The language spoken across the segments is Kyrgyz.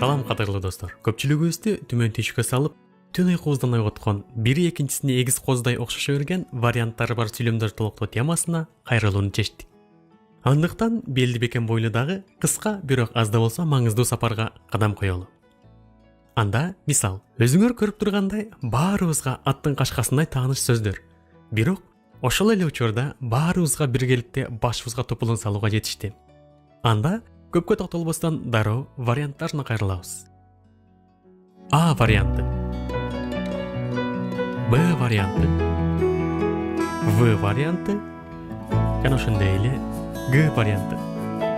Салам кадырлуу достор. Көпчүлүгүбүздү түмөн түшкө салып, түн уйкубуздан ойготкон, бири экинчисине эгиз коздай окшошо берген варианттары бар сүйлөмдөр толуктоо темасына кайрылууну чечтик. Андыктан белди бекен бойлуу дагы кыска, бирок аз да болсо маңыздуу сапарга кадам коелу. Анда мисал, өзүңөр көрүп тургандай, баарыбызга аттын кашкасындай тааныш сөздөр. Бирок ошол эле учурда баарыбызга биргеликте башыбызга топулун салууга жетишти. Анда көпкө токтолбостон дароо варианттарына кайрылабыз. А варианты, Б варианты, В варианты жана ошондой эле Г варианты.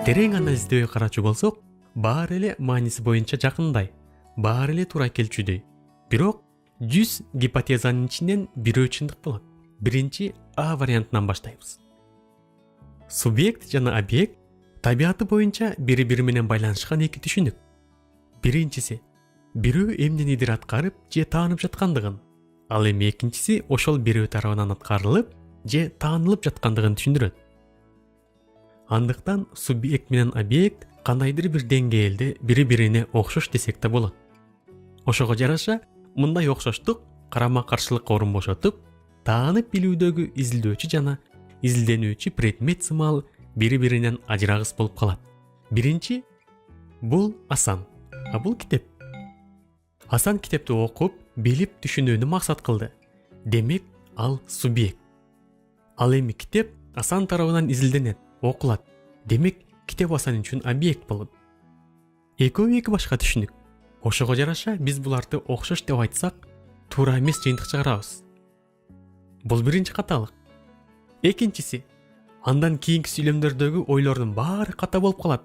Терең анализдөө карачу болсок, баары эле мааниси боюнча жакындай, баары эле туура келчүдөй. Бирок 100 гипотезанын ичинен бирөө чындык болот. Биринчи А вариантынан баштайбыз. Субъект жана объект табиаты боюнча бири-бири менен байланышкан эки түшүнүк. Биринчиси бирөө эмненидир аткарып же таанып жаткандыгын, ал эми экинчиси ошол бирөө тарабынан аткарылып же таанылып жаткандыгын түшүндүрөт. Андыктан субъект менен объект кандайдыр бир деңгээлде бири-бирине окшош десек да болот. Ошого жараша мындай окшоштук карама-каршылыкка орун бошотуп, таанып билүүдөгү изилдөөчү жана изилденүүчү предмет сымал бири-биринен ажырагыс болуп калат. Биринчи бул Асан, а бул китеп. Асан китепти окуп, билип түшүнүүнү максат кылды. Демек, ал субъект. Ал эми китеп Асан тарабынан изилденет, окулат. Демек, китеп Асан үчүн объект болот. Экөө эки башка түшүнүк. Ошого жараша биз буларды окшош деп айтсак, туура эмес жыйынтык чыгарабыз. Бул биринчи каталык. Экинчиси, андан кийинки сүйлөмдөрдөгү ойлордун баары ката болуп калат.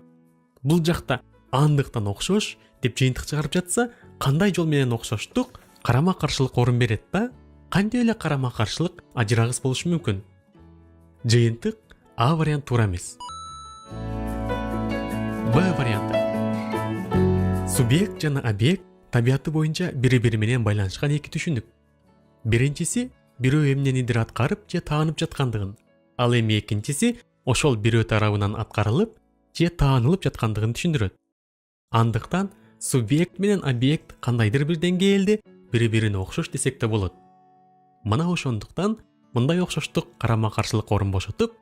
Бул жакта андыктан окшош деп жыйынтык чыгарып жатса, кандай жол менен окшоштук карама-каршылык орун берет да, кантип эле карама-каршылык ажырагыс болушу мүмкүн? Жыйынтык А вариант туура эмес. Б варианты. Субъект жана объект табиаты боюнча бири-бири менен байланышкан эки түшүнүк. Биринчиси бирөө эмненидир аткарып же таанып жаткандыгын, ал эми экинчиси ошол бирөө тарабынан аткарылып же таанылып жаткандыгын түшүндүрөт. Андыктан субъект менен объект кандайдыр бир деңгээлде бири-бирине окшош десек да болот. Мына ошондуктан мындай окшоштук карама-каршылыкка орун бошотуп,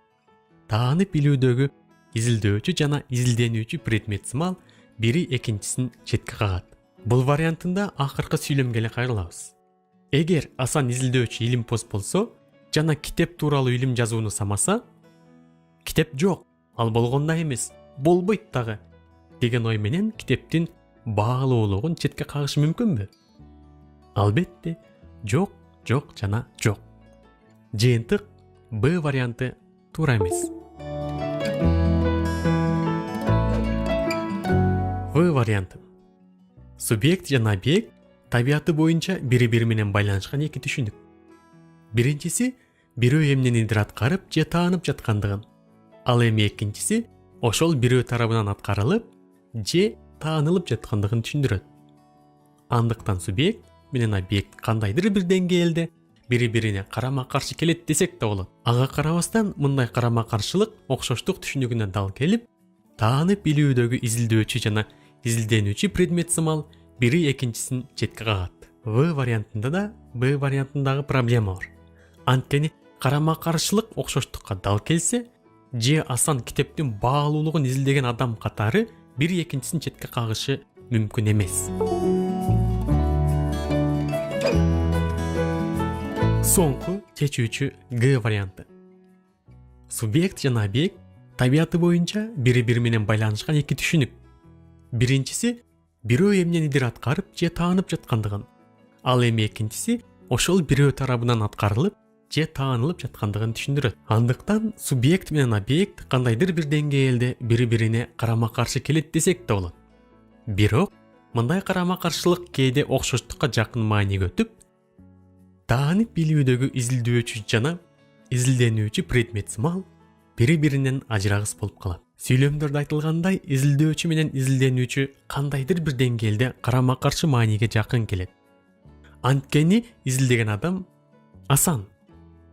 таанып билүүдөгү изилдөөчү жана изилденүүчү предмет сымал бири экинчисин четке кагат. Бул вариантында акыркы сүйлөмгө эле кайрылабыз. Эгер Асан изилдөөчү илимпоз болсо жана китеп тууралуу илим жазууну самаса, китеп жок, ал болгондой эмес, болбойт дагы деген ой менен китептин баалуулугун четке кагышы мүмкүнбү? Албетте, жок, жок жана жок. Жыйынтык Б варианты туура эмес. В варианты. Субъект жана объект табиаты боюнча бири-бири менен байланышкан эки түшүнүк. Биринчиси бирөө эмненидир аткарып же таанып жаткандыгын, ал эми экинчиси ошол бирөө тарабынан аткарылып же таанылып жаткандыгын түшүндүрөт. Андыктан субъект менен объект кандайдыр бир деңгээлде бири-бирине карама-каршы келет десек да болот. Ага карабастан мындай карама-каршылык окшоштук түшүнүгүнө дал келип, таанып билүүдөгү изилдөөчү жана изилденүүчү предмет сымал бири экинчисин четке кагат. В вариантында да Б вариантындагы проблема бар. Анткени карама-каршылык окшоштукка дал келсе, же Асан китептин баалуулугун изилдеген адам катары бири экинчисин четке кагышы мүмкүн эмес. Соңку чечүүчү Г варианты. Субъект жана объект табиаты боюнча бири-бири менен байланышкан эки түшүнүк. Биринчиси бирөө эмненидир аткарып же таанып жаткандыгын, ал эми экинчиси ошол бирөө тарабынан аткарылып же таанылып жаткандыгын түшүндүрөт. Андыктан субъект менен объект кандайдыр бир деңгээлде бири-бирине карама-каршы келет десек да болот. Бирок мындай карама-каршылык кээде окшоштукка жакын мааниге өтүп, таанып билүүдөгү изилдөөчү жана изилденүүчү предмет сымал бири-биринен ажырагыс болуп калат. Сүйлөмдөрдө айтылгандай, изилдөөчү менен изилденүүчү кандайдыр бир деңгээлде карама-каршы мааниге жакын келет. Анткени изилдеген адам Асан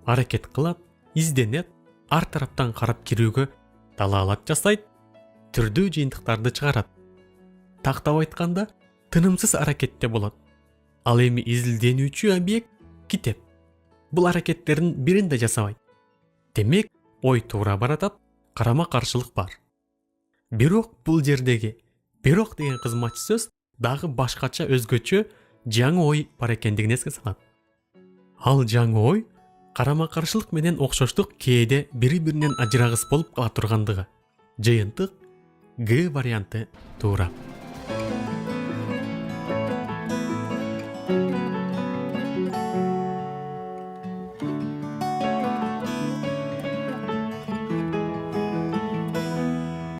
аракет кылат, изденет, ар тараптан карап кирүүгө далаалат жасайт, түрдүү жыйынтыктарды чыгарат. тактап айтканда тынымсыз аракетте болот. Ал эми изилденүүчү объект китеп бул аракеттердин бирин да жасабайт. Демек, ой туура баратат, карама каршылык бар. Бирок бул жердеги бирок деген кызматчы сөз дагы башкача өзгөчө жаңы ой бар экендигин эске салат. Ал жаңы ой карама каршылык менен окшоштук кээде бири-биринен ажырагыс болуп кала тургандыгы. Жыйынтык Г варианты туура.